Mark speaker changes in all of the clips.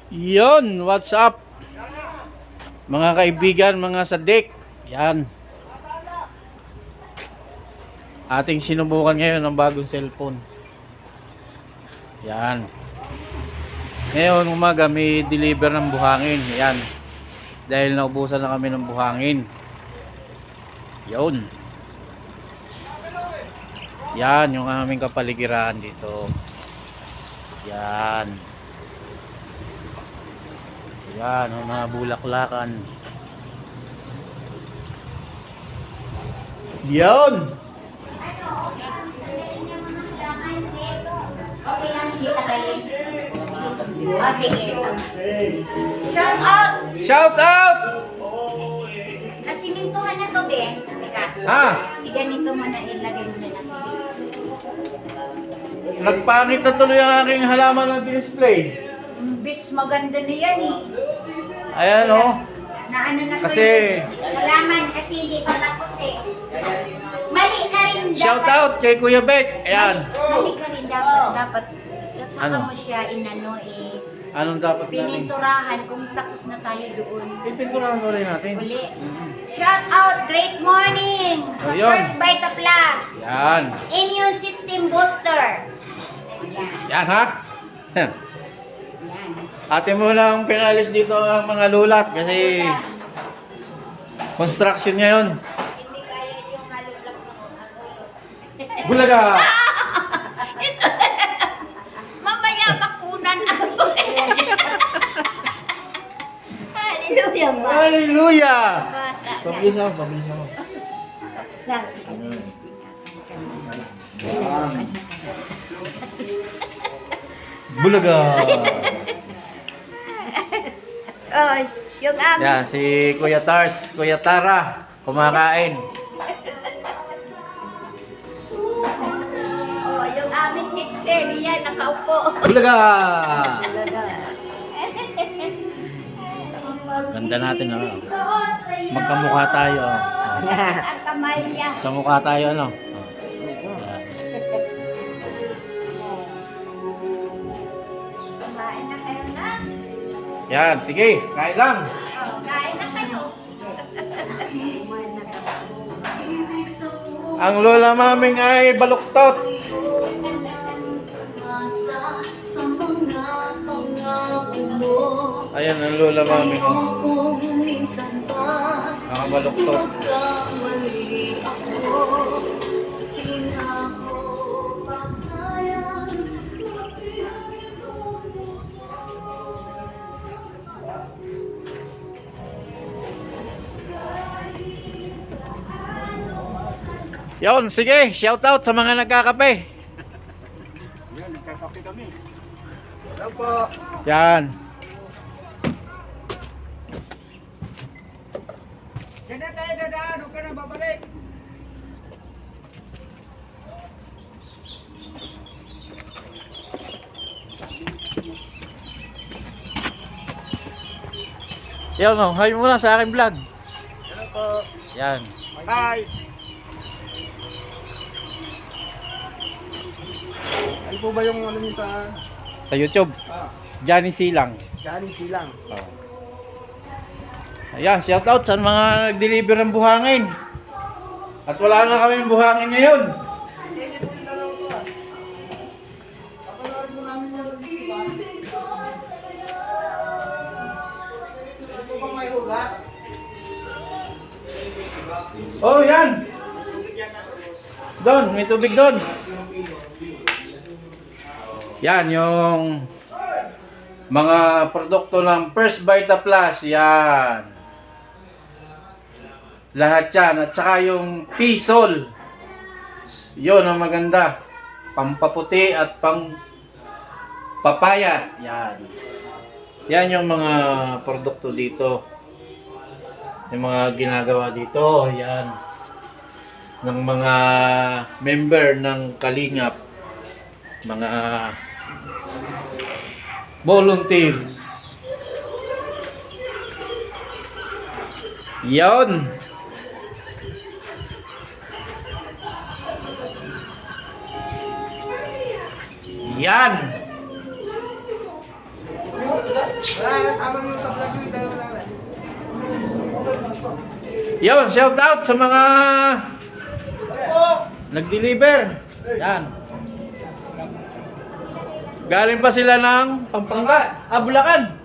Speaker 1: Yon, what's up? Mga kaibigan, mga sadik. Yan. Ating sinubukan ngayon ng bagong cellphone. Yan. Ngayon umaga may deliver ng buhangin. Yan. Dahil naubusan na kami ng buhangin. Yon. Yan yung aming kapaligiran dito. Yan. Yan, ang mga bulaklakan. Yan.
Speaker 2: Okay lang, hindi tagalin. Oh, sige. Shout out!
Speaker 1: Shout out!
Speaker 2: Nasimintuhan na to, be. Teka.
Speaker 1: Ha?
Speaker 2: Iganito mo na, ilagay mo na lang.
Speaker 1: Nagpangit na tuloy ang aking halaman ng display.
Speaker 2: Bis, maganda na yan eh.
Speaker 1: Ayan oh.
Speaker 2: Na ano na to
Speaker 1: Kasi
Speaker 2: halaman kasi hindi pa tapos eh. Mali ka rin dapat.
Speaker 1: shout out kay Kuya Beck. Ayan.
Speaker 2: Mali ka rin dapat. Saka
Speaker 1: Ano?
Speaker 2: mo siya inano eh.
Speaker 1: Anong dapat natin?
Speaker 2: Pininturahan kung tapos na tayo doon.
Speaker 1: Pipinturahan mo rin natin.
Speaker 2: Uli. Shout out, great morning sa
Speaker 1: Ayun.
Speaker 2: First Vita Plus.
Speaker 1: Yan.
Speaker 2: Immune System Booster. Ayan.
Speaker 1: Yan ha.
Speaker 2: Ayan.
Speaker 1: Ate mo lang pinalis dito ang mga lulat kasi construction ngayon.
Speaker 2: Hindi kaya yung halublak sa ulo.
Speaker 1: Bulaga!
Speaker 2: Mamaya makunan ako. Hallelujah ba?
Speaker 1: Hallelujah!
Speaker 2: Bata.
Speaker 1: Pabilis ako, pabilis ako.
Speaker 2: Lang.
Speaker 1: Bulaga!
Speaker 2: Oh, yung amin.
Speaker 1: Yan, si Kuya Tars, Kuya Tara, kumakain.
Speaker 2: Oh, yung amin teacher niya nakaupo.
Speaker 1: Bulaga! Ganda natin, ano? Magkamukha tayo.
Speaker 2: Ang kamay niya.
Speaker 1: Kamukha tayo, ano?
Speaker 2: Kumain na kayo na.
Speaker 1: Yan, sige, kain lang.
Speaker 2: Oh, kain na kayo.
Speaker 1: Ang lola maming ay baluktot. Ayan ang lola maming. Nakabaluktot. Yon, sige, shout out sa mga nagkakape.
Speaker 3: Yan, nagkakape kami. Hello po.
Speaker 1: Yan.
Speaker 3: Kaya tayo dadaan, huwag ka na babalik.
Speaker 1: Yan o, hi muna sa aking vlog.
Speaker 3: Hello po.
Speaker 1: Yan.
Speaker 3: Hi. Ano po ba yung ano nyo
Speaker 1: Sa YouTube, Johnny Silang.
Speaker 3: Johnny Silang.
Speaker 1: Oh. Ayan, shout out sa mga nag-deliver ng buhangin. At wala na kami buhangin ngayon. Oh, yan. Doon, may tubig doon. Yan yung mga produkto ng First Vita Plus. Yan. Lahat yan. At saka yung P-Sol. Yun ang maganda. Pampaputi at pang papayat. Yan. Yan yung mga produkto dito. Yung mga ginagawa dito. Yan. Ng mga member ng Kalingap. Mga volunteers. Yon. Yan.
Speaker 3: Wala, habang yung sa vlog yung dalawa namin.
Speaker 1: Yun, shout out sa mga nag-deliver. Yan. Galing pa sila ng Pampanga. Bulacan.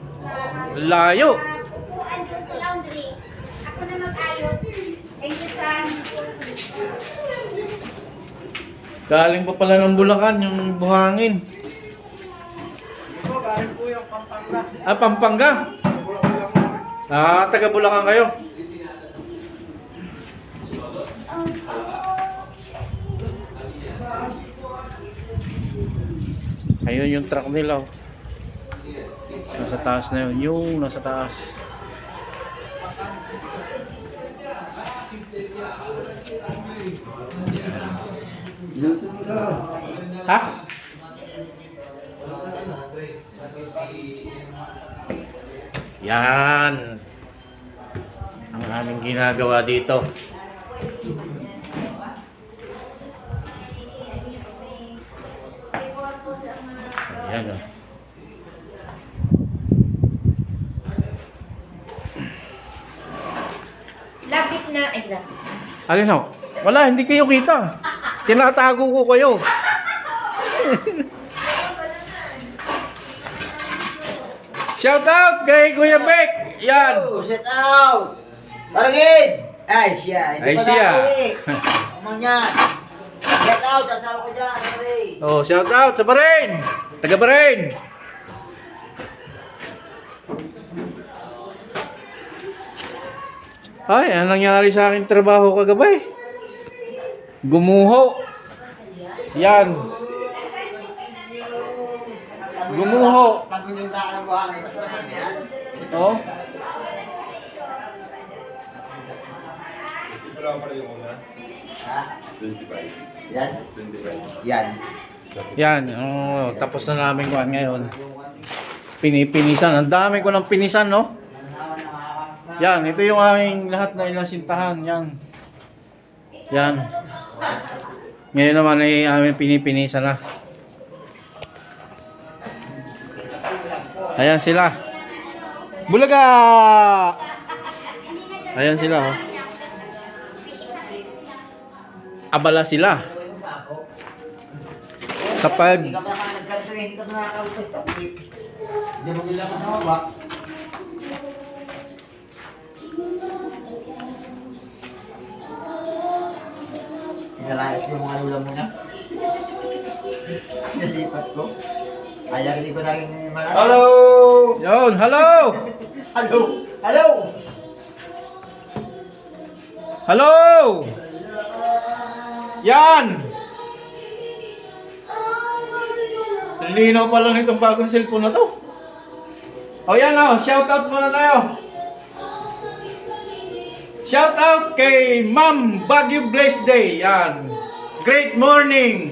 Speaker 1: Layo.
Speaker 2: Upuan doon sa laundry. Ako na mag-ayos. Thank you, Sam.
Speaker 1: Galing pa pala ng Bulacan yung buhangin.
Speaker 3: Ito, galing po yung Pampanga.
Speaker 1: Pampanga. Taga Bulacan kayo. Ayun yung truck nila. Oh. Nasa taas na yun. Yung nasa taas. Ha? Yan. Ang aming ginagawa dito. Ayan o.
Speaker 2: Lapit na. Ay, lapit.
Speaker 1: Alin ako? Wala, hindi kayo kita. Tinatago ko kayo. Shout out kay Kuya Beck. Yan.
Speaker 4: Shout out! Paragin! Ay, siya.
Speaker 1: Ay, siya.
Speaker 4: Ano niya? Shout out! Asawa ko dyan. Pare.
Speaker 1: Oh, shout out sa Bahrain. Taga Bahrain. Ay, anong nangyari sa aking trabaho kagabi? Gumuho. Yan. Gumuho.
Speaker 4: Tagun yung takang buhangin. Mas masarap yan.
Speaker 1: Oh.
Speaker 4: Ha? Yan? Yan.
Speaker 1: Yan, oh, tapos na namin kuhan ngayon. Pinipinisan. Ang dami ko ng pinisan, no? Yan, ito yung aming lahat na ilasintahan. Yan. Yan. Ngayon naman ay aming pinipinisan na. Ayan sila. Bulaga! Ayan sila, oh. Abala sila. Sa
Speaker 4: Hindi ka pa nagkanto eh. Hindi ka pa nakakautos. Hindi mo nila manawa. Pinalayas yung mga lula mo na. Nalipat ko. Kaya hindi ko naging malaki.
Speaker 3: Hello!
Speaker 1: Yun, hello!
Speaker 4: Hello! Hello!
Speaker 1: Hello! Yan! Linaw pa lang itong bagong cellphone na to. O yan o, shoutout muna tayo. Shoutout kay Ma'am Baguio Blessed Day. Yan. Great morning.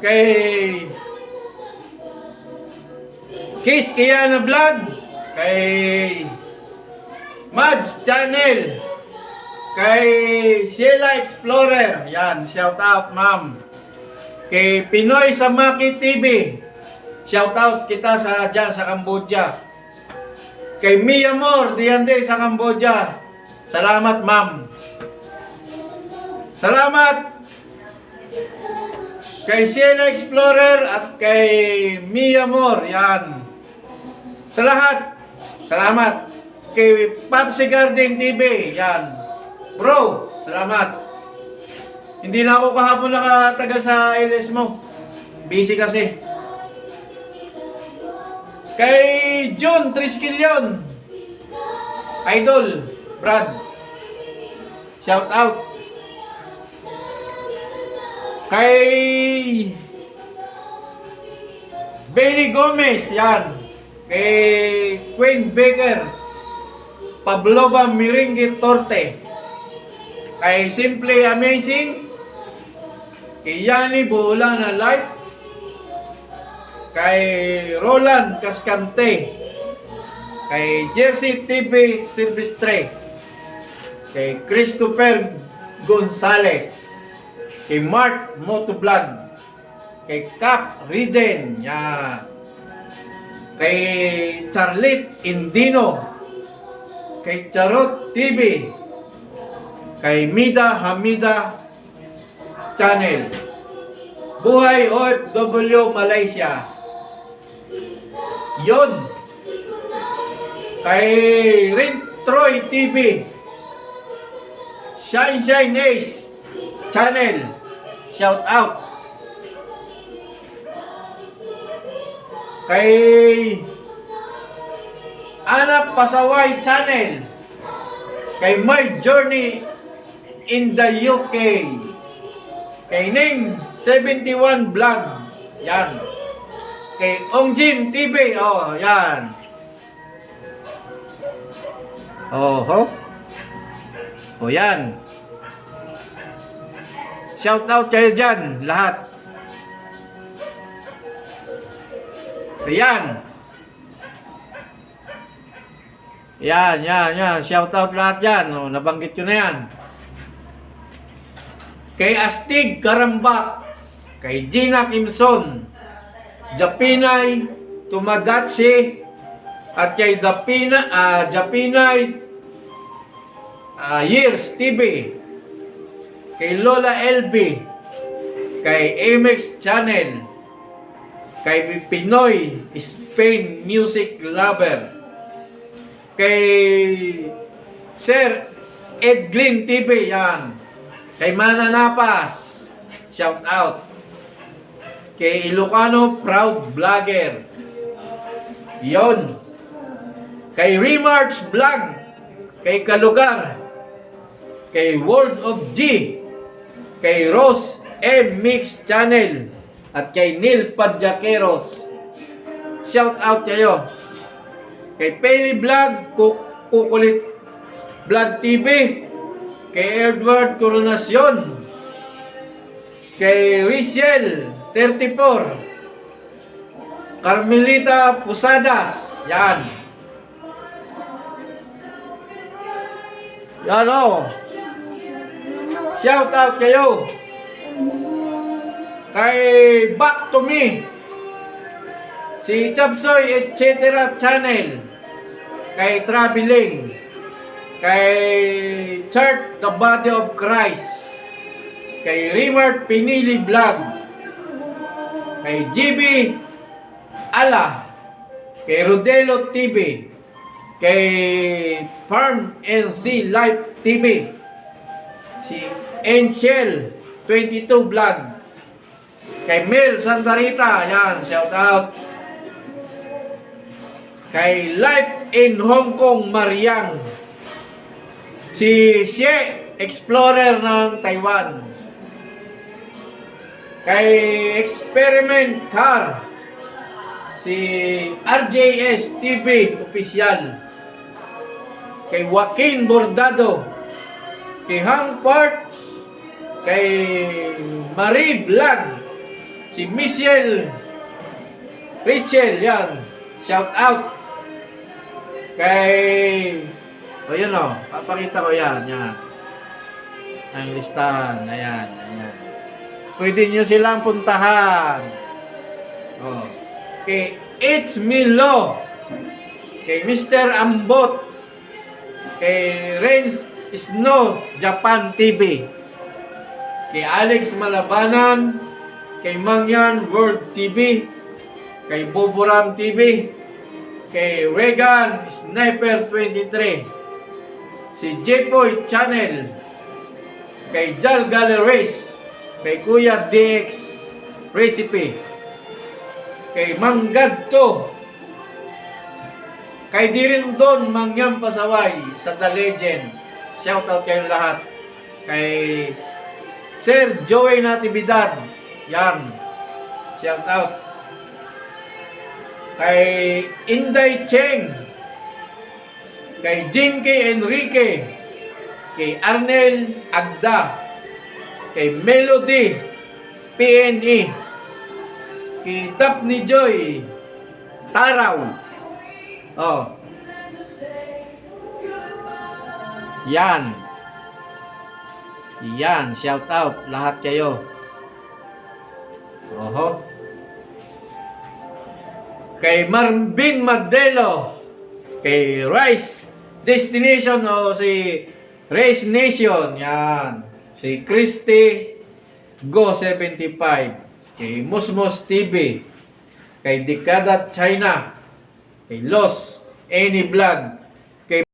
Speaker 1: Kay Kiss Kiana Vlog. Kay Mads Channel. Kay Sheila Explorer. Yan, shoutout ma'am. Kay Pinoy Samaki TV. Shoutout kita sa dyan sa Cambodia. Kay Mia Moore Diande sa Cambodia. Salamat ma'am. Salamat kay Sheila Explorer at kay Mia Moore. Yan. Sa lahat. Salamat. Kay Papsi Garden TV. Yan. Bro, salamat. Hindi na ako kahapon nakatagal sa LS mo. Busy kasi. Kay June Triskelion. Idol, Brad. Shout out. Kay Benny Gomez, yan. Kay Queen Baker. Pavlova Miringi Torte. Kay Simply Amazing. Kay Yani Buulana Life. Kay Roland Cascante. Kay Jersey TV Silvestre. Kay Christopher Gonzales. Kay Mark Motovlog. Kay Cap Riden. Yan. kay Charlotte Indino, kay Charot TV, kay Mida Hamida Channel, Buhay OFW Malaysia. Yon. Kay Rin Troy TV, Shine Ace Channel, shout out. Kay Anak Pasaway Channel, kay My Journey in the UK, kay Ning 71 Vlog, yan. Kay Ongjin TV, oh, yan. Oho. O yan. Shout out kayo dyan, lahat. Ayan. Yan. Shout out lahat dyan. O, nabanggit ko na yan. Kay Astig Karambak, kay Gina Kimson, Japinay Tumadatsi, at kay Japinay Years TV, kay Lola LB, kay Amex Channel, kay Pinoy Spain Music Lover, kay Sir Edglin TV, yan. Kay Mananapas, shout out. Kay Ilocano Proud Vlogger, yon. Kay Remarch Vlog, kay Kalugar, kay World of G, kay Rose M Mix Channel, at kay Neil Padjaqueros, shout out kayo. Kay Peli Vlog, Kukulit Vlog TV, kay Edward Coronacion, kay Rachel 34, Carmelita Pusadas, yan. Yan o. Shout out kayo. Kay Back to Me, si Chapsoy etc. Channel, kay Traveling, kay Church the Body of Christ, kay Rimart Pinili Vlog, kay GB Ala, kay Rodelo TV, kay Farm NC Life TV, si Angel 22 Vlog, kay Mel Santarita, yan, shout out. Kay Life in Hong Kong Mariang, si Xie Explorer ng Taiwan, kay Experiment Car, si RJS TV Official, kay Joaquin Bordado, kay Hang Park, kay Marie Vlog, si Michelle Rachel, yan, shout out. Kay yun o, papakita ko yan, ang listahan, ayan. Pwede nyo silang puntahan. Kay It's Milo, kay Mr. Ambot, kay Renz Snow Japan TV, kay Alex Malabanan, kay Mangyan World TV, kay Boboram TV, kay Regan Sniper 23, si Jepoy Channel, kay Jal Galleries, kay Kuya DX Recipe, kay Manggadto, kay Dirindon Mangyam Pasaway sa The Legend, shout out kayo lahat. Kay Sir Joey Natividad, yan, shout out. Kay Inday Cheng, kay Jinky Enrique, kay Arnel Agda, kay Melody PNE, kay Daphne Joy Taraw, yan, shout out lahat kayo. kay Marvin Magdelo, kay Rice Destination o si Race Nation, yan. Si Christy Go 75, kay Musmos TV, kay Dekada China, kay Los Any Vlog, kay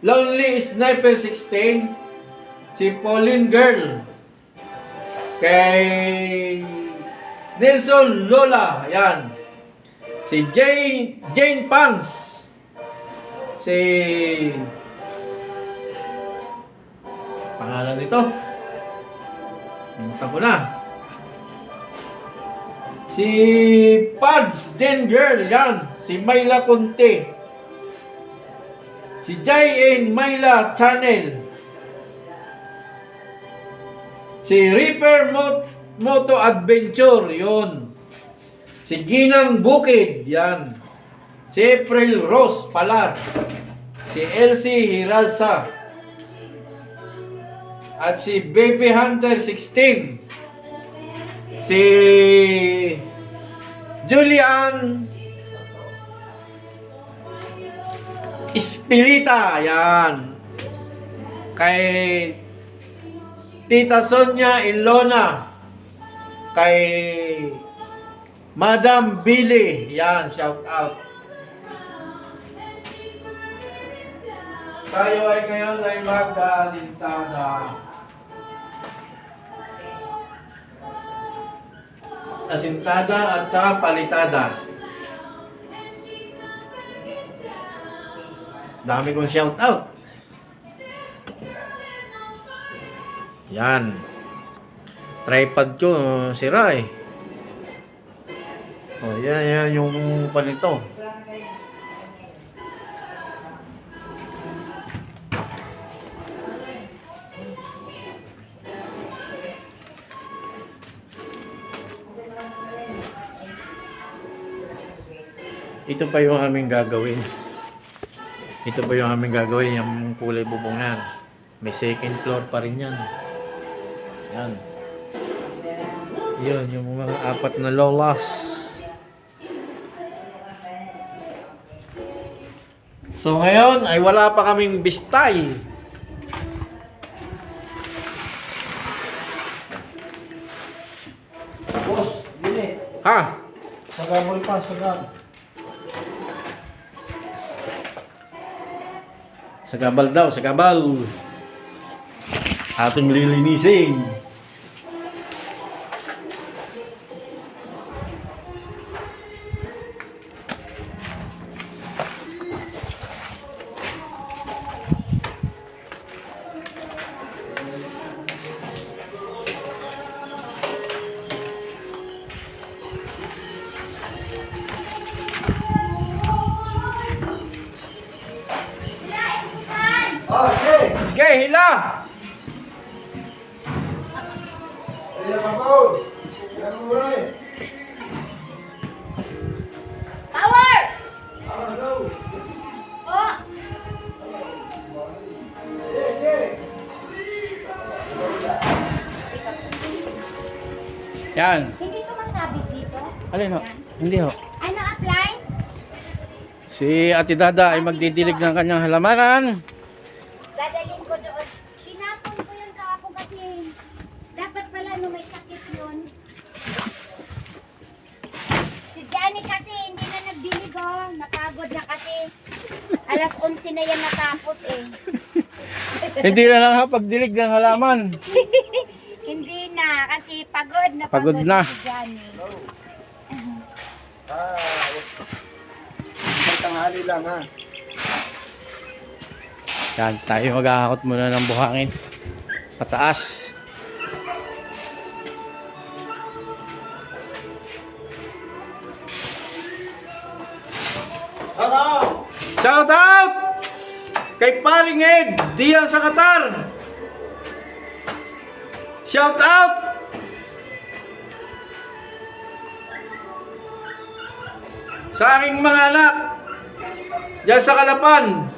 Speaker 1: Lonely Sniper 16, si Pauline Girl, kay Nelson Lola, yan. Si Jane Pangs, si pangalan nito, ko na. Si Pads Den Girl, yan. Si Myla Conte, si Jai and Myla Channel, si Reaper Moto Adventure, yun. Si Ginang Bukid, yan. Si April Rose Palar, si Elsie Hirasa, at si Baby Hunter 16, si Julian Ispilita, yan. Kay Tita Sonia Ilona, kay Madam Billy, yan, shout out. Tayo ay ngayon ay magkasintada. Asintada at saka palitada. Dami kong shout out. Yan. Tripod ko sira eh. Oh, yan yung panito. Ito pa yung aming gagawin. Ito pa yung aming gagawin, yung kulay bubong na yan. May second floor pa rin yan. Yan. Yun, yung mga 4 na lolas. So ngayon ay wala pa kaming bistay.
Speaker 3: Boss, gini.
Speaker 1: Ha?
Speaker 3: Sagabol pa, sagab.
Speaker 1: Sagabal daw, sagabal. Atong lilinisin.
Speaker 3: Oh, okay.
Speaker 1: Sige, hila!
Speaker 3: Ayan ako. Ayan mo rin.
Speaker 2: Power!
Speaker 3: Ano?
Speaker 2: Oh!
Speaker 1: Yan.
Speaker 2: Hindi ito masabit dito.
Speaker 1: Alin ho?
Speaker 2: Yan.
Speaker 1: Hindi ho.
Speaker 2: Ano apply?
Speaker 1: Si Ate Dada ay magdidilig ng kanyang halamanan.
Speaker 2: Dadalhin ko doon. Tinapon ko yun kahapon kasi dapat pala no may sakit yun. Si Johnny kasi hindi na nagdilig oh. Napagod na kasi. Alas 11 na yan natapos eh.
Speaker 1: Hindi na lang pagdilig ng halaman.
Speaker 2: Hindi na kasi pagod na
Speaker 1: Pagod na.
Speaker 2: si Johnny.
Speaker 3: Isang tanghali lang ha.
Speaker 1: Yan, tayo maghahakot muna ng buhangin. Pataas.
Speaker 3: Ano?
Speaker 1: Shout out! Kay Paring Ed, diyan sa Qatar. Shout out! Sa aking mga anak, diyan sa Kalapan.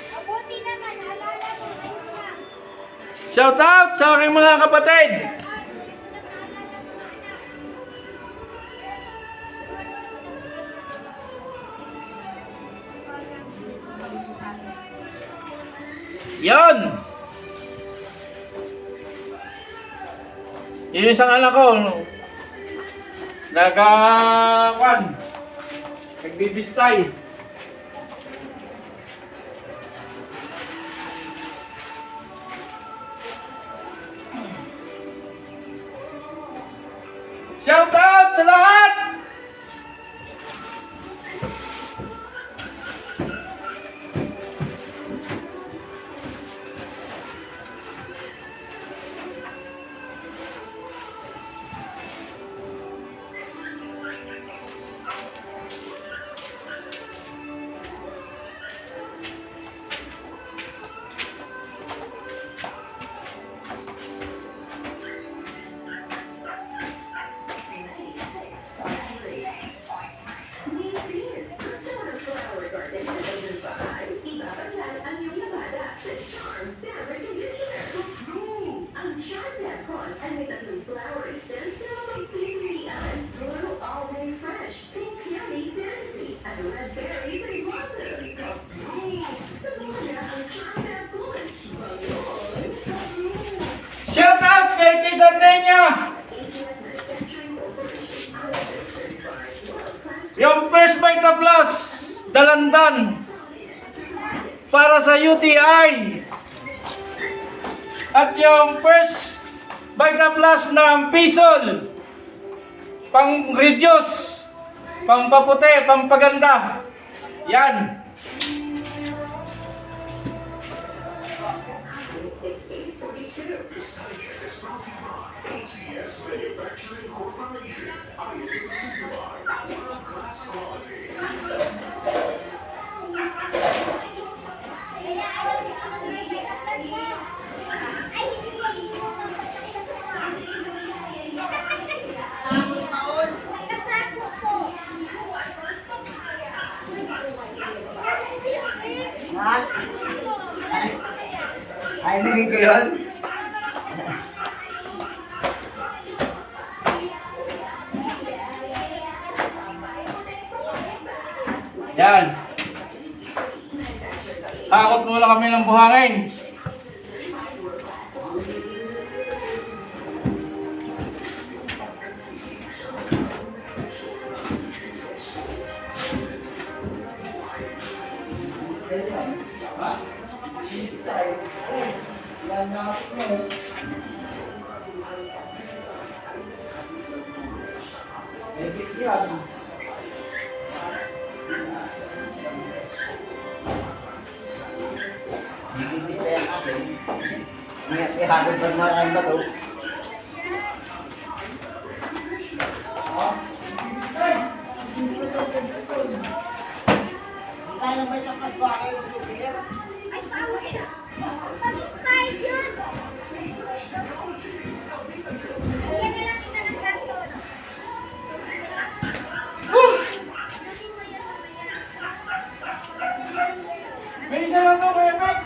Speaker 2: Mabuti naman, alala mo ngayon na.
Speaker 1: Shout out sa aking mga kapatid. Yon. Yung isang anak ko, nagbibistay. Shout out sa lahat! Dania. Yung First Vita Plus, Dalandan, para sa UTI. At yung First Vita Plus ng Pisol, pang reduce, pang paputi, pang paganda. Yan.
Speaker 4: Ha? Ay, naging ko yun?
Speaker 1: Yan. Takot muna kami ng buhangin.
Speaker 4: Gigigis na yan akin. Ihagod pa maraming bato. Tayo may tapas ba kayo?
Speaker 2: Ay, pawin! Pag-expired yun! Yan na lang kita ng karton.
Speaker 1: May isa lang to, Kuya Mac.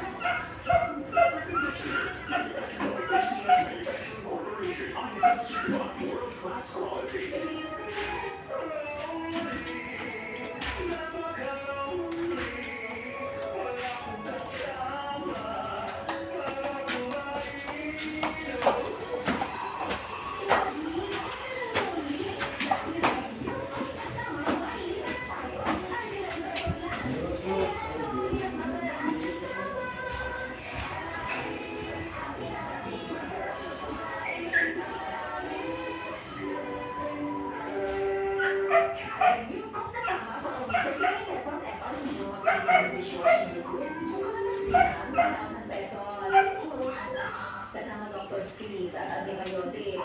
Speaker 5: Kasama Dr. Skills at Adimayote.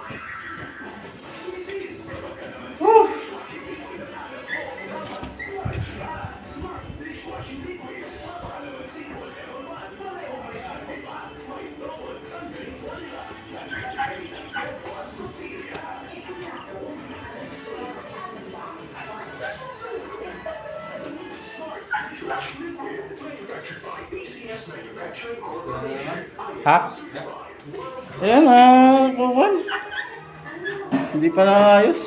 Speaker 1: Ha? Ayan, kuwan. Hindi pa naayos.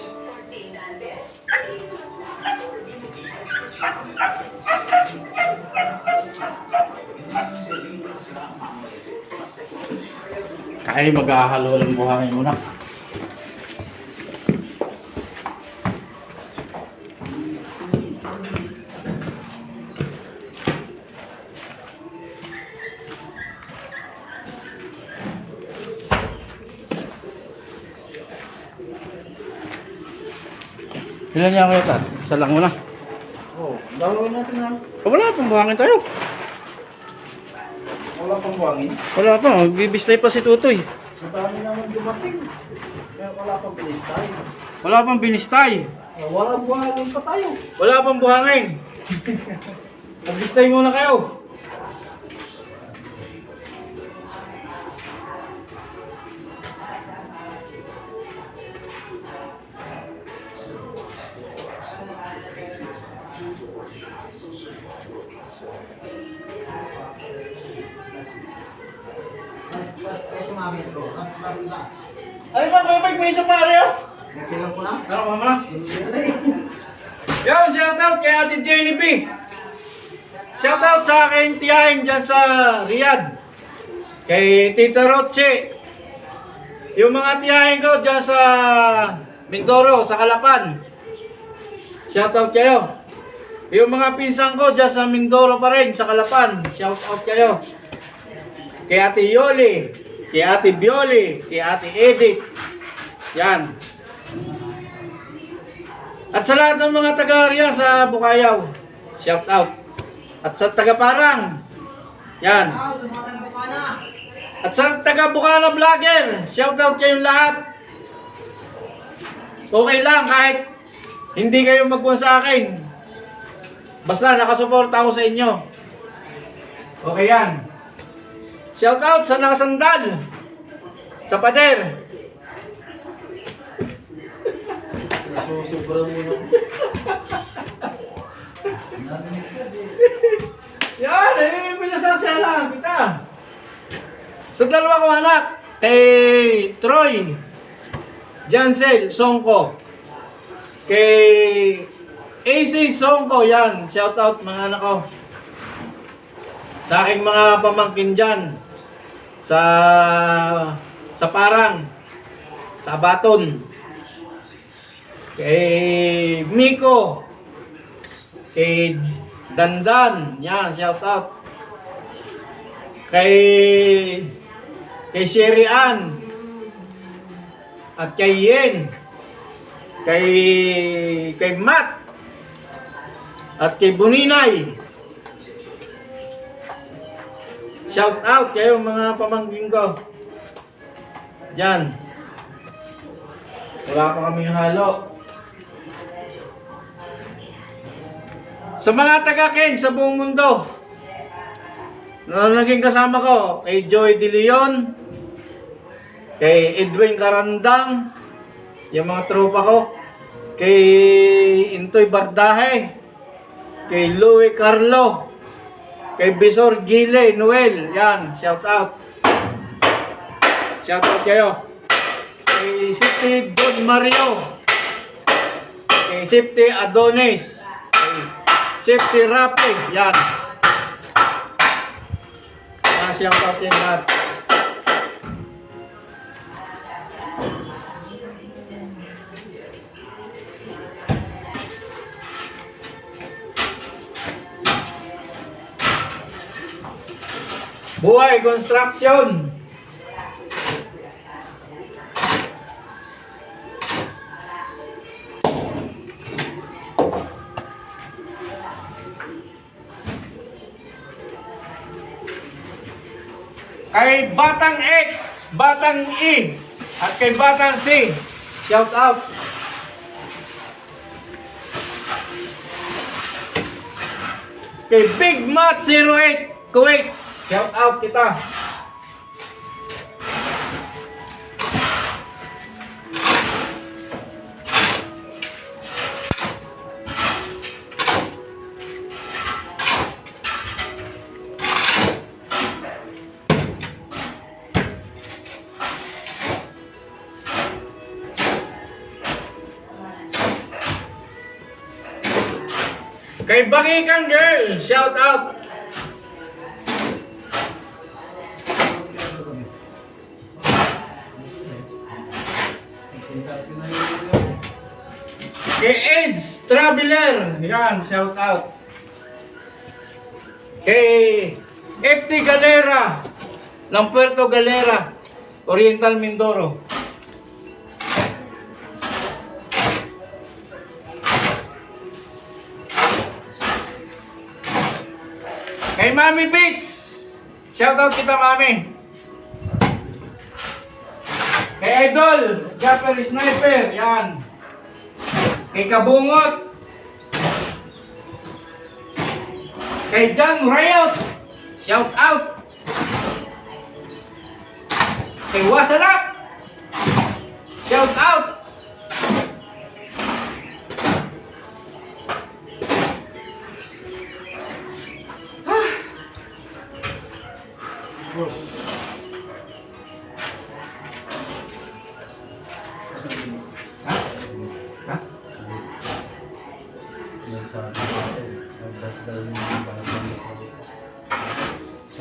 Speaker 1: Kaya maghahalo ng buhangin muna. Ilan niya kayo, Tat? Isa lang muna.
Speaker 3: Oh, dalawin natin lang.
Speaker 1: Wala pang buhangin tayo.
Speaker 3: Wala pang buhangin.
Speaker 1: Wala pa, magbibistay pa si Tutoy.
Speaker 3: Sa dami naman dumating. Kaya wala pang pinistay.
Speaker 1: Wala pang binistay.
Speaker 3: Wala buhangin pa tayo.
Speaker 1: Wala pang buhangin. Magbistay muna kayo.
Speaker 4: Ito mamit ko. Las.
Speaker 1: Ano ba, Bebek? May isa pa rin.
Speaker 4: Nagkilang ko lang.
Speaker 1: Ano ka muna? Yo, shoutout kay Ate Jenny B. Shoutout sa aking tiyahin dyan sa Riyadh. Kay Tita Roche. Yung mga tiyahin ko dyan sa Mindoro, sa Calapan. Shoutout kayo. Yung mga pinsan ko dyan sa Mindoro pa rin, sa Calapan. Shoutout kayo. Kay Ate Yoli, kay Ate Bioli, kay Ate Edith. Yan. At sa lahat ng mga taga-area sa Bukayaw, shoutout. At sa taga-Parang, yan. At sa taga-Bukana Vlogger, shoutout kayong lahat. Okay lang kahit hindi kayo magkuha sa akin. Basta nakasuporta ako sa inyo. Okay yan. Shoutout sa nakasandal. Sa pader.
Speaker 3: Nasusobra muna.
Speaker 1: Yan, pinasasala kita. Sa dalawa ko anak, kay Troy, Jansel, Songko, kay AC Songko, yan, shoutout mga anak ko. Sa aking mga pamangkin dyan, sa Parang, sa Abaton, kay Miko, kay Dandan, yan, shoutout. Kay Sherry Ann, at kay Yen, kay Matt, at kay Buninay. Shout out kayo mga pamangkin ko. Diyan. Wala pa kaming halo. Sa mga taga-Ken sa buong mundo, na naging kasama ko, kay Joy De Leon, kay Edwin Karandang, yung mga tropa ko, kay Intoy Bardahe, kay Louie Carlo, kay Bisor Gile Noel, yan, shout out. Shout out kayo. Kay Sifty Don Mario, kay Sifty Adonis, kay Sifty Rapi, yan. Shout out yan lahat. Buhay Construction. Kay Batang X, Batang E, at kay Batang C, shout out. Kay Big Mat 08 Kuwait, shout out kita. Kay Bakikan Girl, shout out. Kay AIDS Traveler, yan, shout out. Kay FT Galera ng Puerto Galera, Oriental Mindoro. Kay Mami Beats, shout out kita Mami. Kay Idol, Japper Sniper, yan. Kay Kabungot. Kay John Riot, shout out. Kay Wasalak, shout out. Ha?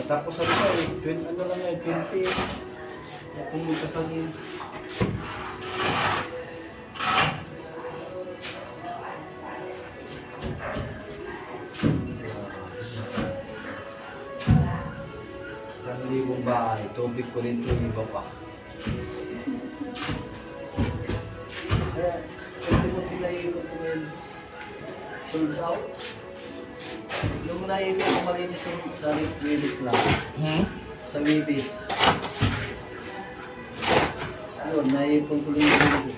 Speaker 3: Tapos ano pa eh, 20 ano lang yan, 20. Kung magkasali. tubig ko rin yung iba pa. Kaya, hindi mo sila i-recommend sold out. Yung naibig ko malinis yung sa Willis lang. Sa Willis. Yun, naipon ko rin yung Willis.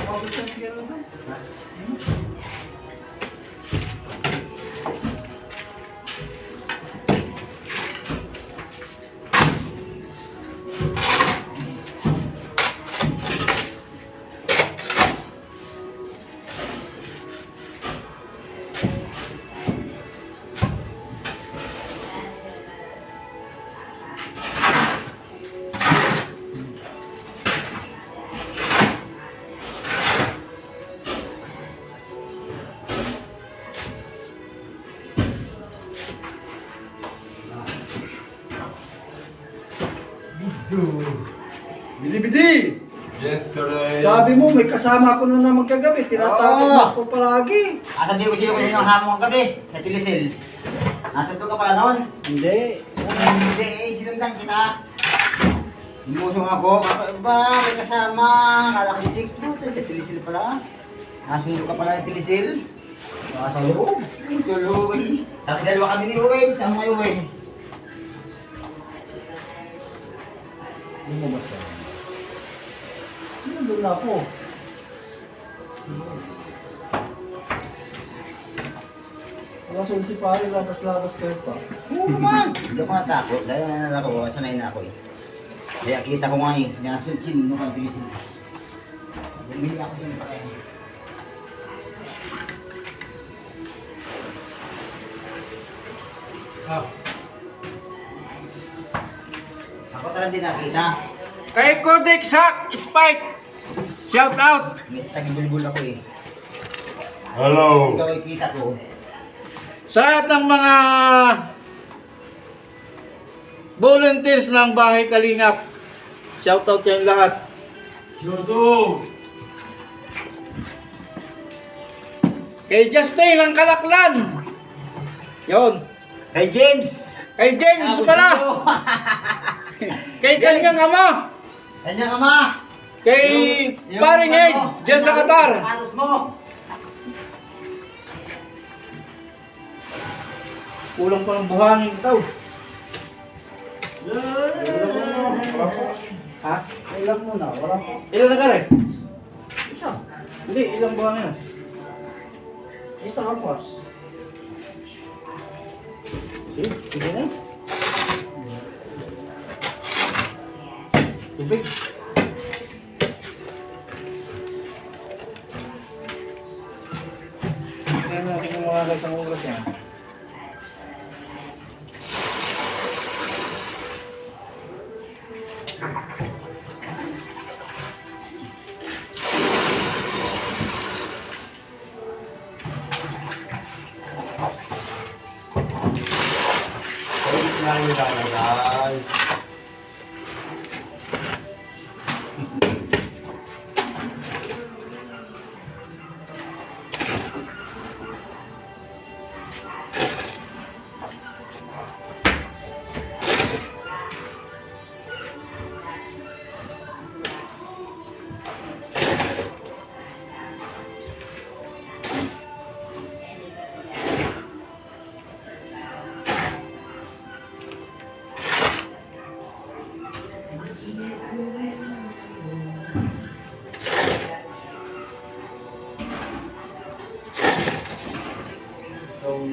Speaker 3: Mabot siya siya rin ba? Bidi-bidi!
Speaker 1: Yesterday.
Speaker 3: Sabi mo, may kasama ko na naman kagabi. Tinatapos
Speaker 4: Oo.
Speaker 3: ko palagi.
Speaker 4: Asa di ko siya kasi ng hamon gabi sa Tilisil. Nasundo ka pala noon?
Speaker 3: Hindi.
Speaker 4: Hindi, sinundan kita. Imusong ako, ba, may kasama. Kala ko 6 no, sa Tilisil pala. Nasundo ka pala ng Tilisil. Sa loob. Tuloy. Tapos dalawa kami ni Uwin. Sama kayo Uwin.
Speaker 3: Hindi mo ba siya? Doon na ako. Kaso si pare, labas-labas kayo pa.
Speaker 4: Oo naman. Hindi ako natakot. Dahil na ako, sanay na ako eh. Kaya kita ko nga eh, nasunsin nung Tilisil. Bumili ako dun pa eh. Ako talagang din nakita.
Speaker 1: Kay Codex Hack Spike. Shout out.
Speaker 4: May tagibulbul ako eh.
Speaker 1: Hello.
Speaker 4: Ikaw ay kita ko.
Speaker 1: Sa lahat ng mga volunteers ng Bahay Kalingap. Shout out yung lahat. Kay Justin ng Kalaklan. Yon.
Speaker 4: Kay James!
Speaker 1: Kay James pala. Kay kanyang ama.
Speaker 4: Kanyang ama!
Speaker 1: Kay paring Ed. Diyan sa Qatar.
Speaker 4: Sapatos mo!
Speaker 1: Kulang pa ng buhangin ito. Ha?
Speaker 3: Ilan mo na, wala pa.
Speaker 1: Ilan na kare?
Speaker 3: Isa.
Speaker 1: Hindi, ilang buhangin na.
Speaker 3: Isa apas.
Speaker 1: Sige na. Tubig. Tingnan natin kung mga isang oras yan.
Speaker 3: Na yung lalagay. Itong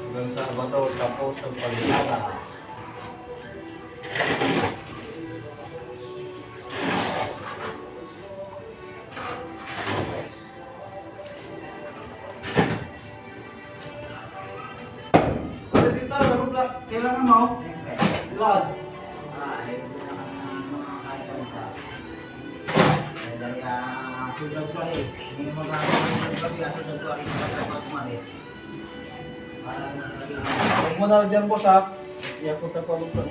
Speaker 3: hanggang sa Sabado tapos ang pagkakata. Kailangan mo? Ilan? Huwag mo na dyan, boss, ha? Iakot na pa lupa.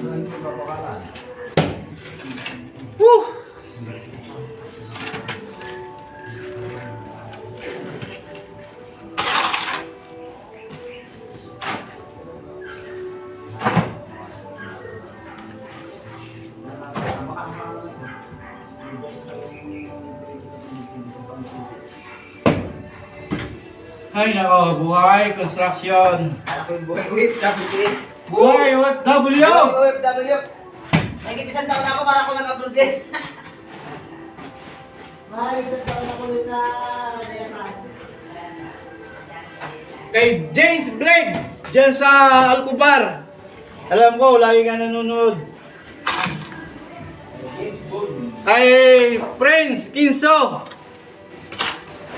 Speaker 3: Ano yung papakalan?
Speaker 1: Woo! Ay nako, buhay construction.
Speaker 4: Alam ko yung buhay ko eh. Tapos eh.
Speaker 1: Buhay OFW!
Speaker 4: OFW. Nagkikisan taon ako para ako nag-upload eh. Isang taon ako rin na
Speaker 1: Kay James Blake, dyan sa Alcubar. Alam ko, lagi ka nanonood.
Speaker 4: James Bond.
Speaker 1: Kay Prince Kinso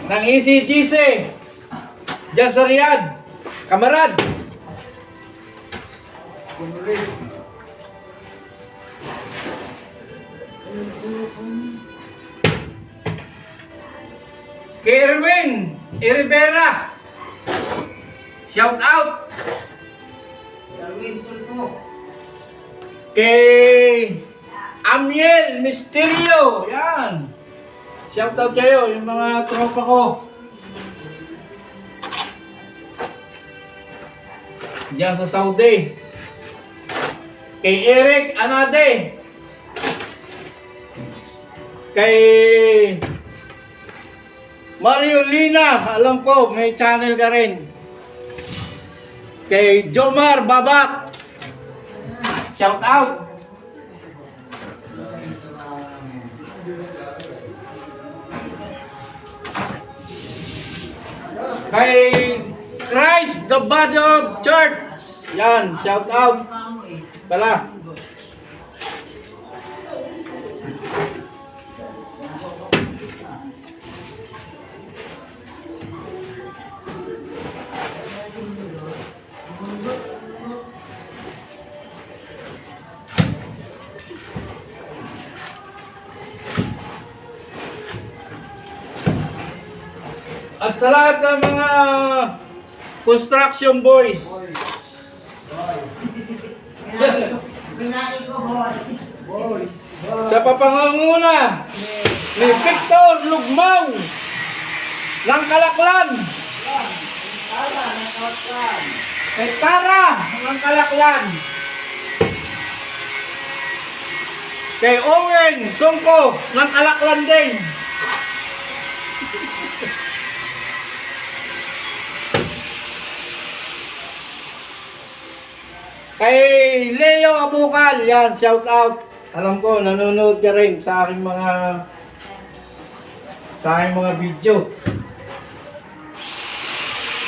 Speaker 1: ng ECGC dyan sa Riyadh. Kamarad.
Speaker 4: Kumulit.
Speaker 1: Kay Erwin Rivera. Shout out.
Speaker 4: Darwin Tulpo.
Speaker 1: Kay Amiel Misterio. Yan. Shout out kayo, yung mga tropa ko. Diyan sa Saudi. Kay Eric Anade. Kay Mario Lina, alam ko may channel ka rin. Kay Jomar Babak. Shout out. Kay Christ the Body of Church. Yan, shout out. Pala. At sa lahat ng mga construction boys.
Speaker 4: Pinay ko, boy.
Speaker 1: Sa papangunguna ni Victor Lugmaw ng Kalaklan. Kay Tara ng Kalaklan. Kay Owen Songko ng Kalaklan din. Kay Leo Abukal, yan, shout out. Alam ko, nanonood ka rin sa aking mga video.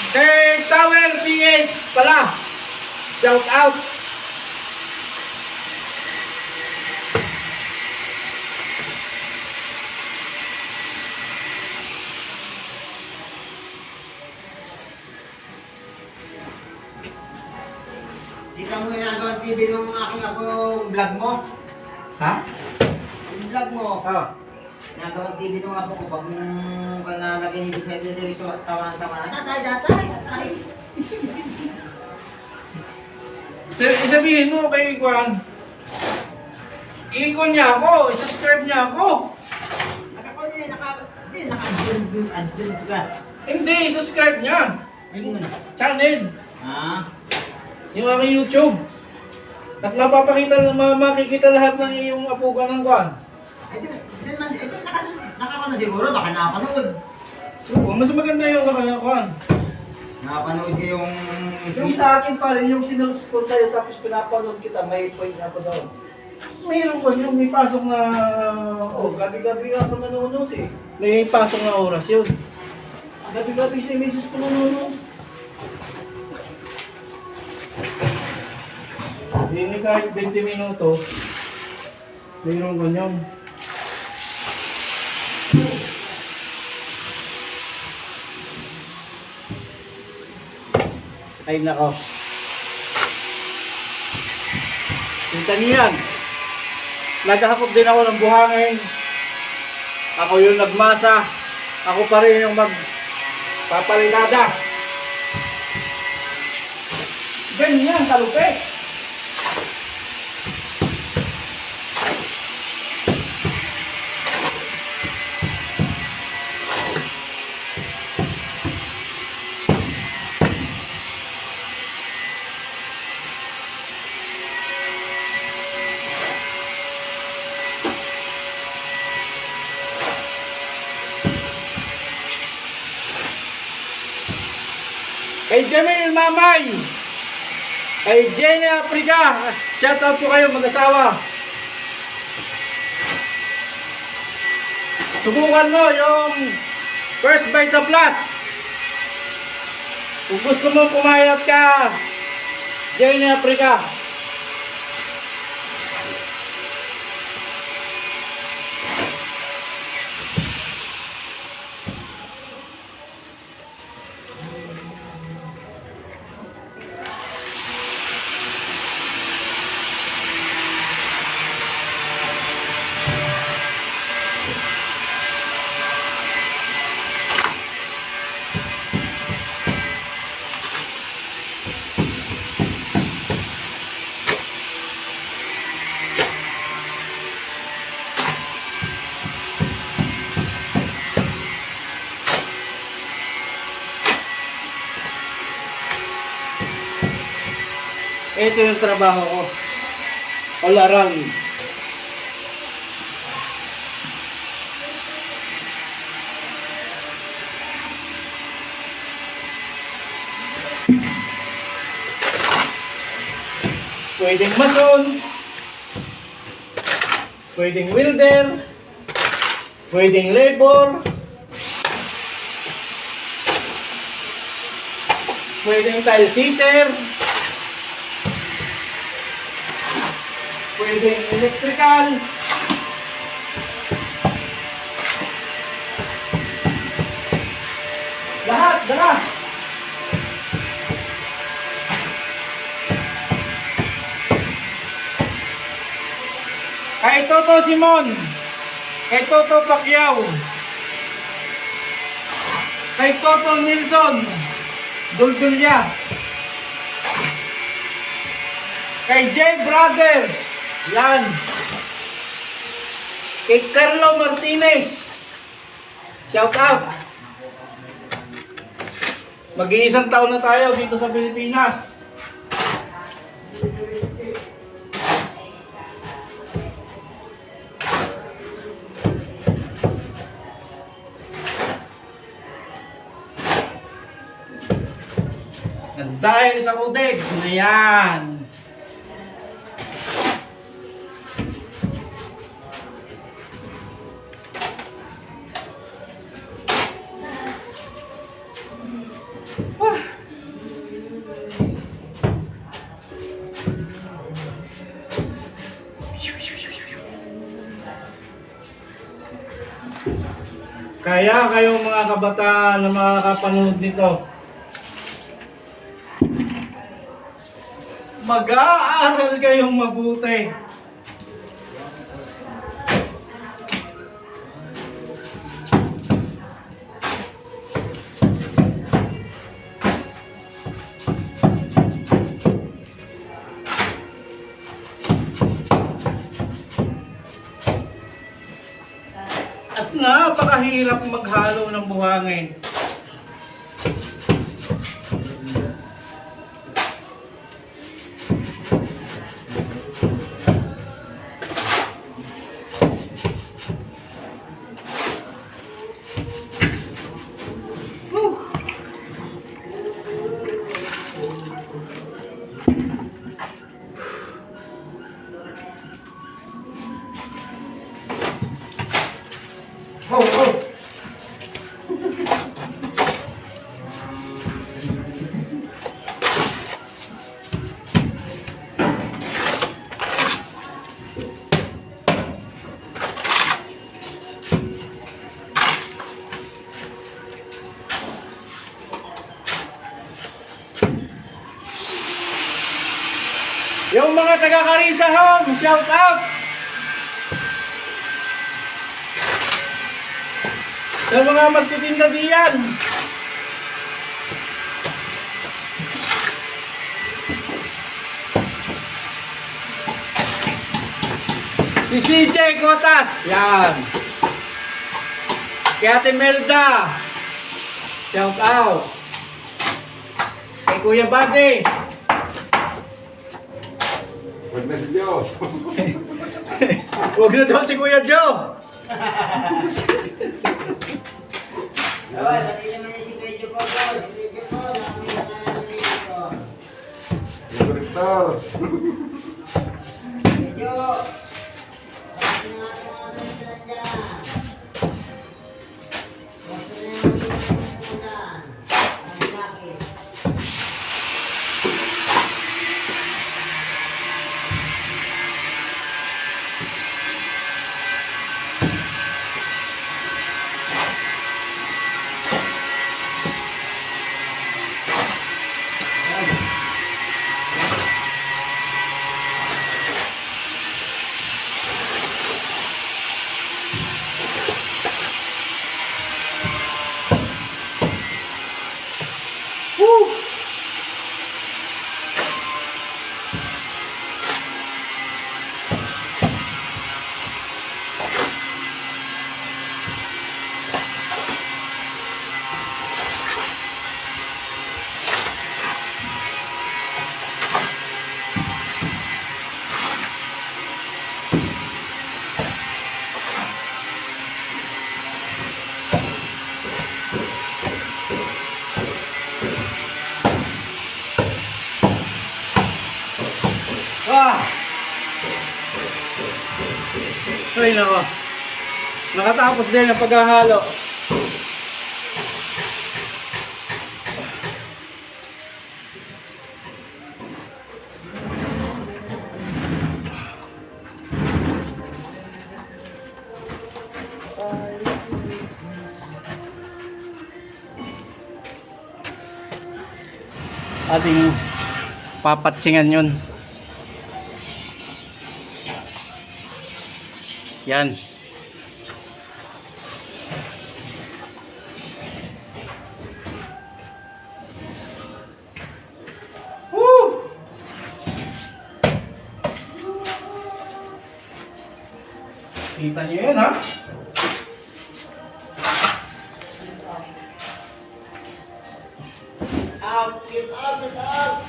Speaker 1: Kay Tower PH pala, shout out.
Speaker 4: Kita mo ginagawa ng TV ng mga aking akong vlog mo.
Speaker 1: Ha?
Speaker 4: Yung vlog mo.
Speaker 1: Oh.
Speaker 4: Ginagawa ng TV ng apo ko. Pag kalalagay hindi sa dito, tawanan. Tatay.
Speaker 1: Sabihin mo kay Ikwan, i-ikon niya ako, subscribe niya ako.
Speaker 4: Naka-adjun ka.
Speaker 1: Hindi, subscribe niya. Yung channel,
Speaker 4: Ha?
Speaker 1: yung aking YouTube. At napapakita ng makikita lahat ng iyong apugan ng Kwan.
Speaker 4: Nakaka na siguro, baka nakapanood.
Speaker 1: So, mas maganda yung Kwan.
Speaker 4: Nakapanood ko yung...
Speaker 6: Yung sa akin pa rin, yung sinurse ko sa'yo tapos pinapanood kita, may point na ako doon.
Speaker 1: Mayroon ko yung may pasok na...
Speaker 6: Oh, gabi-gabi ako nanonood eh.
Speaker 1: May pasok na oras yun.
Speaker 6: Gabi-gabi si misis ko nanonood.
Speaker 1: Hindi kahit 20 minutos, mayroon ganyan. Ay nako. Kita niyo yan. Naghahakot din ako ng buhangin. Ako yung nagmasa. Ako pa rin yung magpapalinada. Ganyan, kalupit. Kay Jamil Mamay. Kay Jenny Africa. Shout out po kayo mag-asawa. Subukan mo yung First Vita Plus. Kung gusto mo pumayat ka, Jenny Africa. Ito yung trabaho ko. All around. Pwedeng mason. Pwedeng welder. Pwedeng labor. Pwedeng tile sitter. Pwedeng electrical. Lahat, dala. Kay Toto Simon. Kay Toto Pacquiao. Kay Toto Nilsson. Duldulya. Kay J Brothers. Yan. Kay Carlo Martinez. Shout out. Mag-iisang taon na tayo dito sa Pilipinas. At dahil sa COVID na yan. Kaya kayong mga kabataan na makakapanood nito, mag-aaral kayong mabuti. At napakahirap maghalo ng buhangin. Oh, oh. Yung mga taga-Carissa Home, shout out! Sa mga magtitinda diyan. Si CJ Cotas, yan. Kay Ate Melda, shout out. Kay Kuya Buddy.
Speaker 3: Huwag na si Joe.
Speaker 1: Huwag na daw si Kuya Joe.
Speaker 4: Dapat, pati naman si Pedro po. motor. Medyo. Bakit nga ano sila dyan? Bakit na yung dyan? Ang bakit?
Speaker 1: Ah! Ay nako. Nakatapos din ang paghahalo. Ating papatsingan yun. Yan. Woo! Kita nyo yan, ha?
Speaker 4: Out, get out, get out!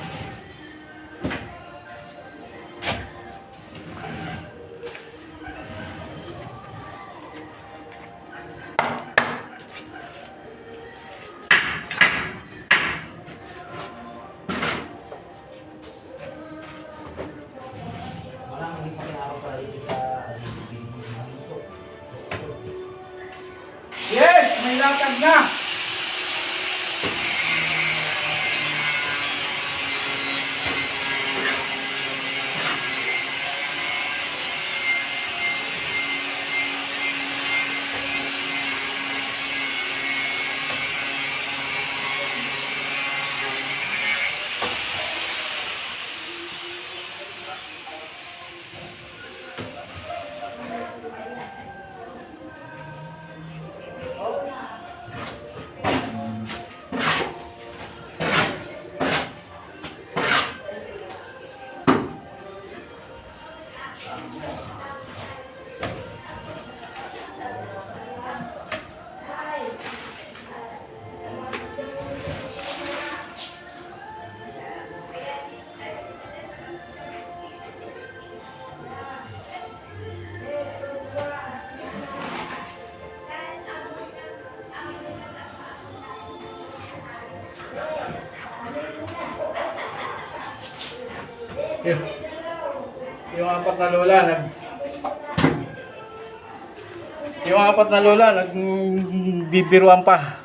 Speaker 1: Yes! May latag na! Yung apat na lola nagbibiruan pa.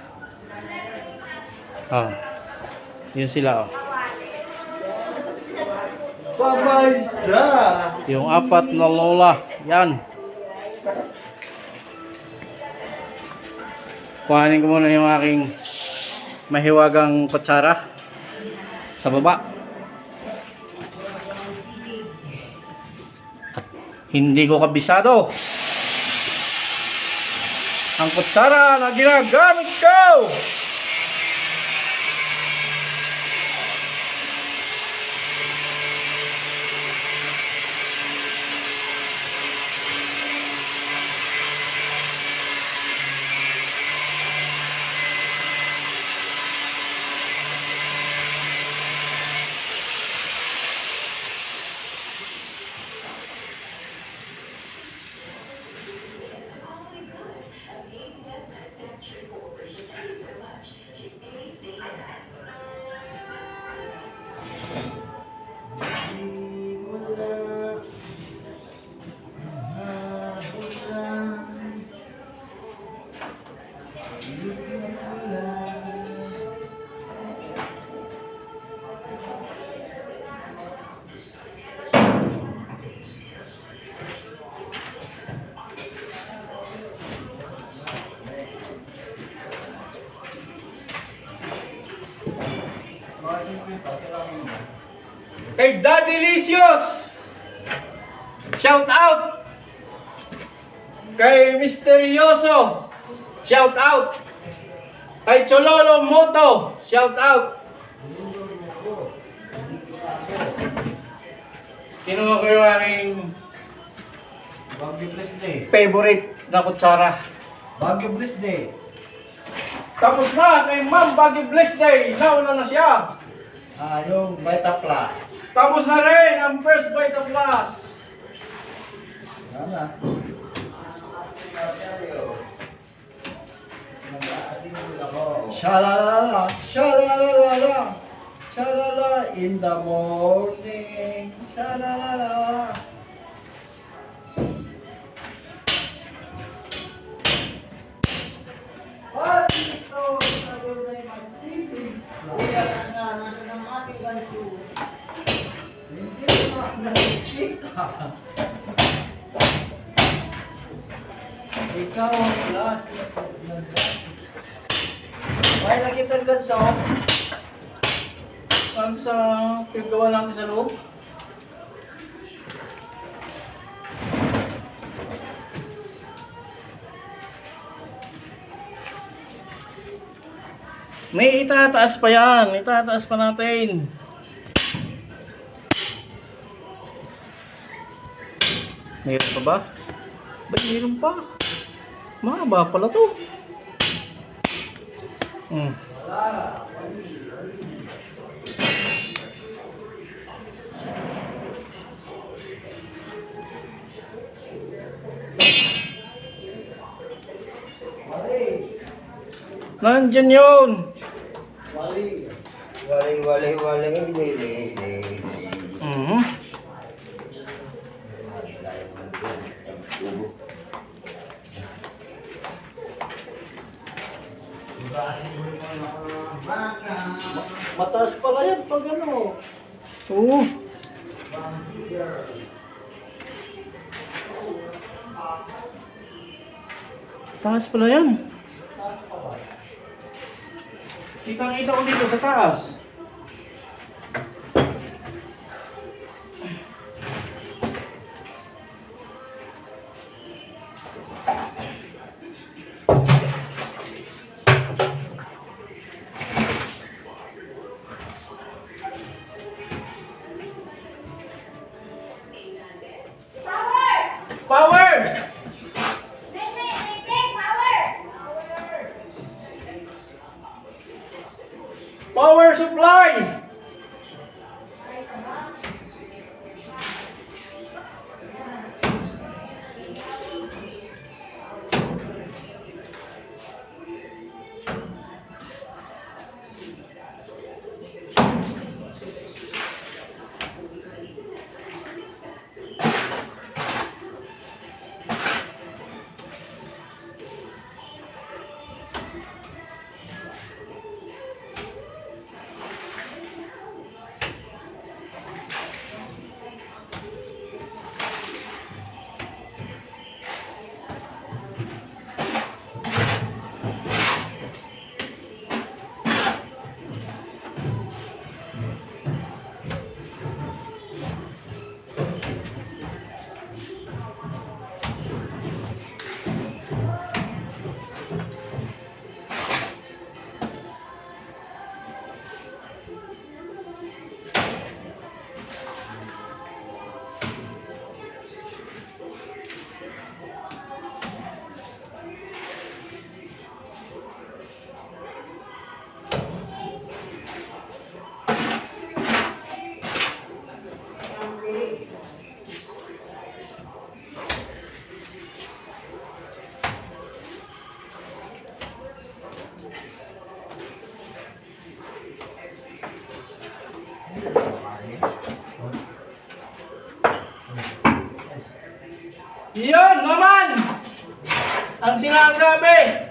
Speaker 1: Oh. Yun sila, oh.
Speaker 6: Pabaysa!
Speaker 1: Yung apat na lola, yan. Kuhanin ko muna yung aking mahiwagang kutsara sa baba. At hindi ko kabisado ang kutsara na ginagamit ko. Kay Daddy Licious. Shout out. Kay Misteryoso. Shout out. Kay Chololo Moto. Shout out. Kinuha ko yung aking
Speaker 6: Baguio Bliss Day.
Speaker 1: favorite na kutsara.
Speaker 6: Baguio Bliss Day.
Speaker 1: Tapos na kay Ma'am Baggy Bless Day. Nauna na siya.
Speaker 6: Yung Vita Plus.
Speaker 1: Tapos na rin ang first Vita Plus.
Speaker 6: Yan na. Shalalala, shalalala, shalala in the morning, shalalala. Ay, ito, sabi na yung magtitig.
Speaker 4: Kuya, nasa ng ating ganso.
Speaker 6: Hindi mo nakikita. Ikaw ang last na ay, nakita ang ganso.
Speaker 1: Ano sa pinagawa natin sa loob? May itataas pa yan. Itataas pa natin. Mayroon pa ba? Ba't mayroon pa? Mahaba pala to. Nandyan yun.
Speaker 4: Waling.
Speaker 1: Mhm.
Speaker 6: Mataas pala yan pag ano.
Speaker 1: Oo. Taas pala yan. Kitang-kita ko dito sa taas. Power! Power supply! Iyon naman ang sinasabi.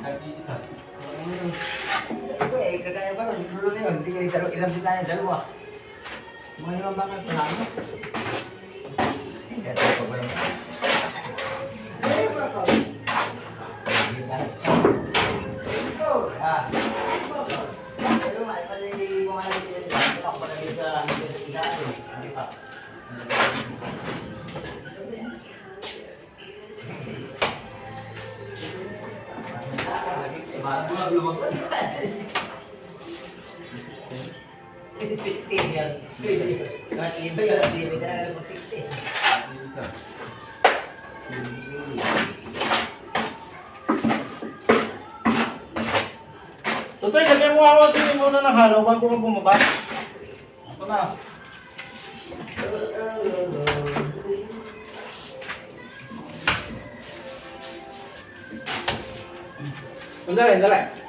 Speaker 3: Nag-iisa.
Speaker 4: Ito eh, kagaya ba nun? Dulo na yun. Hindi ka dalawa. Ilang bita na dalawa. Mga limang bakal pa namin. Kaya ito pa lang. Ah. Pero nga, pala yung mga nagtitinda ako pala dito sa tindahan eh. Hindi pa. Bago lang lumabas. 16 yan. Kahit iba yun, hindi ka na lang 16.
Speaker 3: Nag-iisa.
Speaker 1: Tutoy, lagyan mo awat din muna ng halo bago mo bumaba.
Speaker 6: Ako na.
Speaker 1: Sandali, sandali.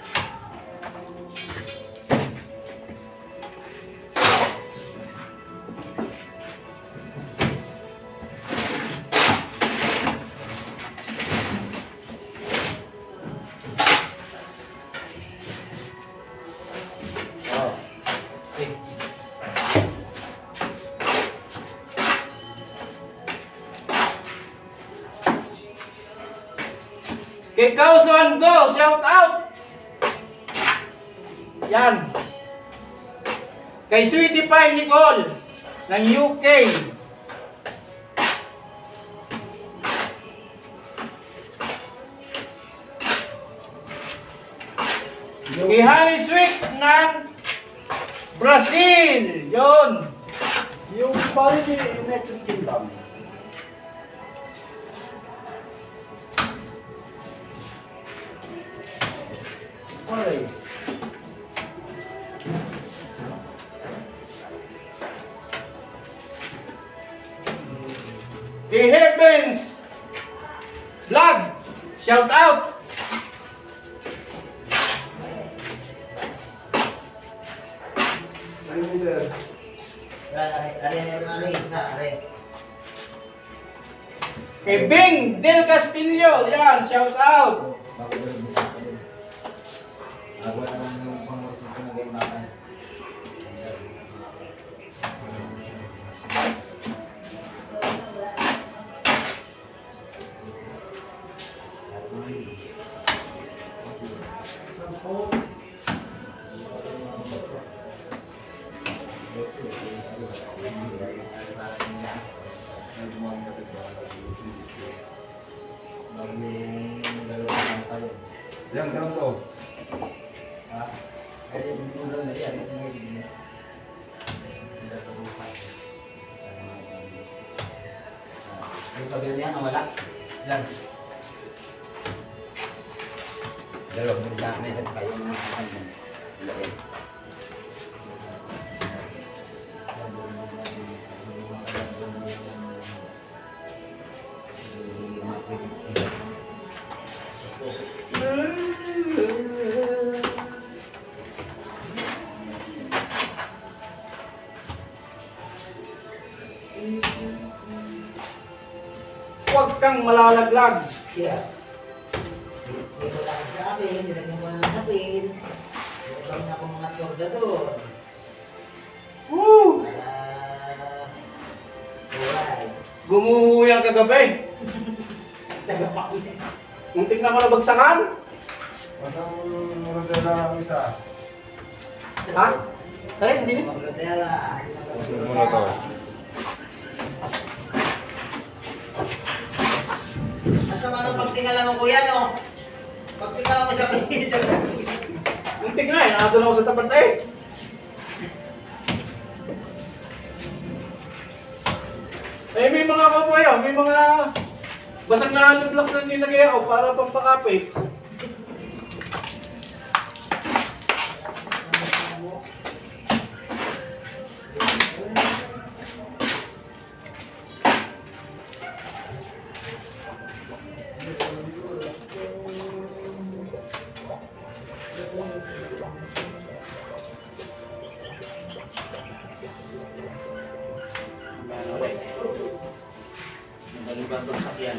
Speaker 1: Kay Kausuan Go, shout out! Yan. Kay Sweetie Pie Nicole ng UK. Kay Honey Sweet ng Brazil. Yun.
Speaker 6: Yung pare ni United Kingdom. Pare.
Speaker 1: Kay Heavens Vlog, shout out.
Speaker 6: Ano mo sir?
Speaker 1: Kay Bing Del Castillo, yan, shout out.
Speaker 3: Bago na lang bukas pa din. Bago na lang yung pang-worship ko na game natin. Yang dalam tu.
Speaker 4: Yung kabila niya, nawala. Yan. Dalawang bigla na ito kayo ng lagay.
Speaker 1: Huwag kang malalaglag.
Speaker 4: Yeah. Dito lang sa akin, nilagyan ko ng sapin. Nilagyan na akong mga torda doon.
Speaker 1: Woo!
Speaker 4: Alright.
Speaker 1: Gumuhuyang kagabi.
Speaker 4: Tagapakuli.
Speaker 1: Muntik na ako nabagsakan.
Speaker 6: Masang rodela ang isa.
Speaker 1: Ha? Ay, hindi.
Speaker 4: Magdadala.
Speaker 3: Muna to.
Speaker 4: Asa man ang pagtingala mo kuya, no? Pagtingala mo sa pinito.
Speaker 1: Muntik na eh. Nakadun ako sa tapat eh. Eh, may mga kapayo. May mga basag na hollow blocks na nilagay ako para pampakape. Magaling ba ito sa sakyan?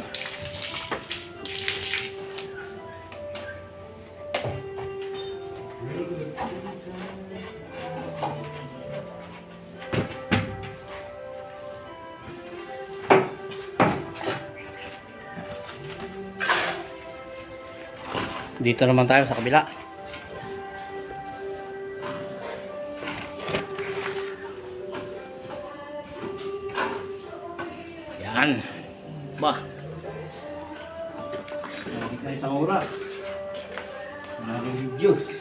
Speaker 1: Dito naman tayo sa kabila. Yan. Ba. Hindi na isang oras. Nag-reduce.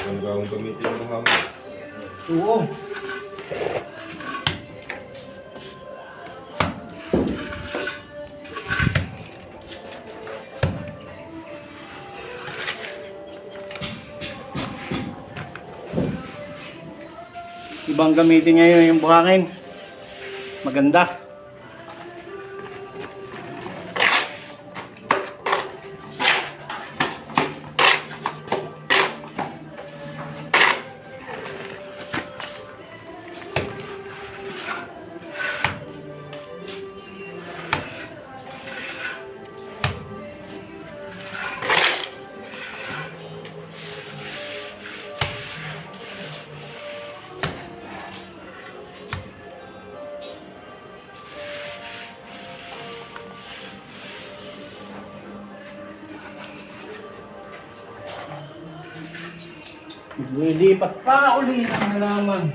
Speaker 3: Hanggang gamitin mo hanggang.
Speaker 1: Oo. Ibang gamitin ngayon yung buhangin. Maganda. Lilipat pa ulit ang halaman.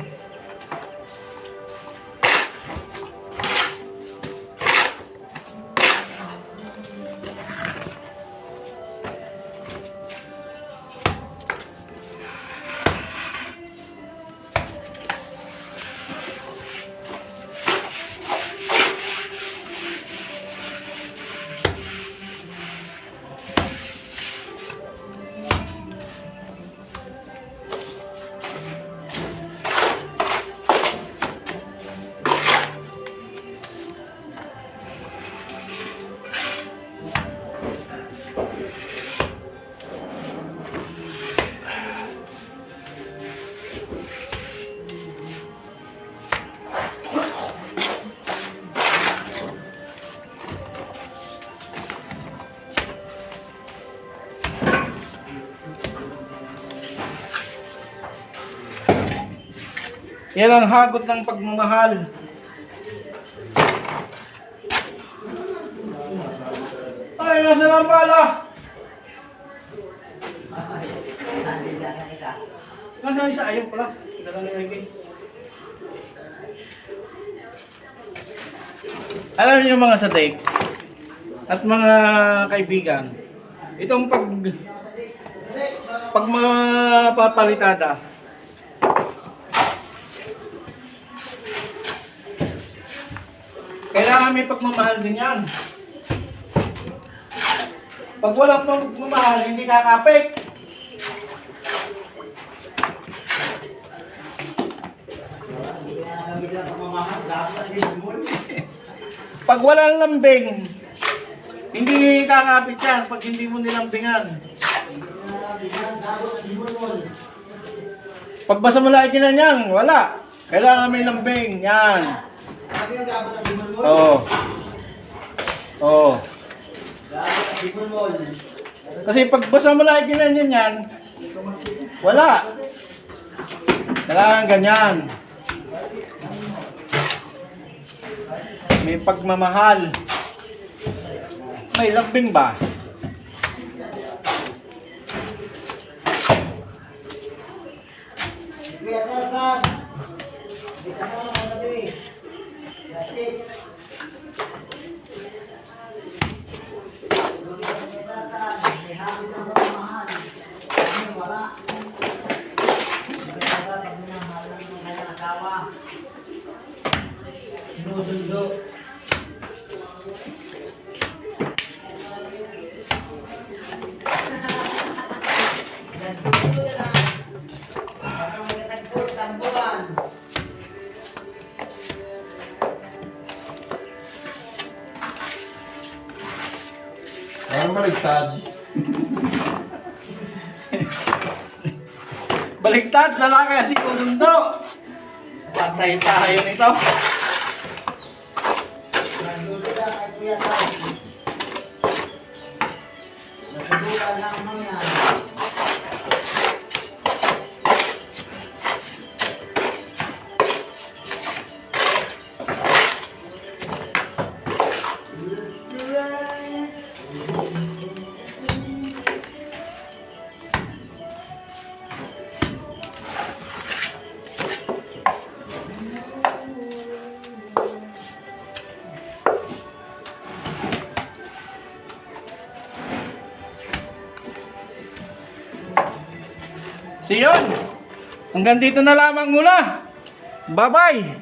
Speaker 1: Yan ang hagot ng pagmamahal. Ay, nasa lang pala? Nasa isa, ayaw pala. Tignan na yung Alam niyo mga sadik at mga kaibigan, itong pag mapapalitada, kailangan may pagmamahal din yan. Pag walang pagmamahal, hindi kakapit. Pag walang lambing, hindi kakapit yan pag hindi mo nilambingan. Pag basta malaki na yan, wala. Kailangan may lambing, yan. Oo. Oo. Kasi pag basta malaki na yan, wala. Kailangan ganyan. May pagmamahal. May lambing ba?
Speaker 4: Kuya Tarzan. Dito na lang kami. Yatik. May hangin na mahal. Ano, wala. Talaga, pag minamahal ng kanyang asawa. Sinusundo. Nagsundo na lang. Parang magtagpol, tambulan.
Speaker 3: Parang baligtad.
Speaker 1: Baligtad, lalaki kasi kusundo. Patay tayo nito.
Speaker 4: Nagsundo na kay Kuya Tom. Nagsundo na ang mga yan.
Speaker 1: So yun, hanggang dito na lamang muna. Bye-bye!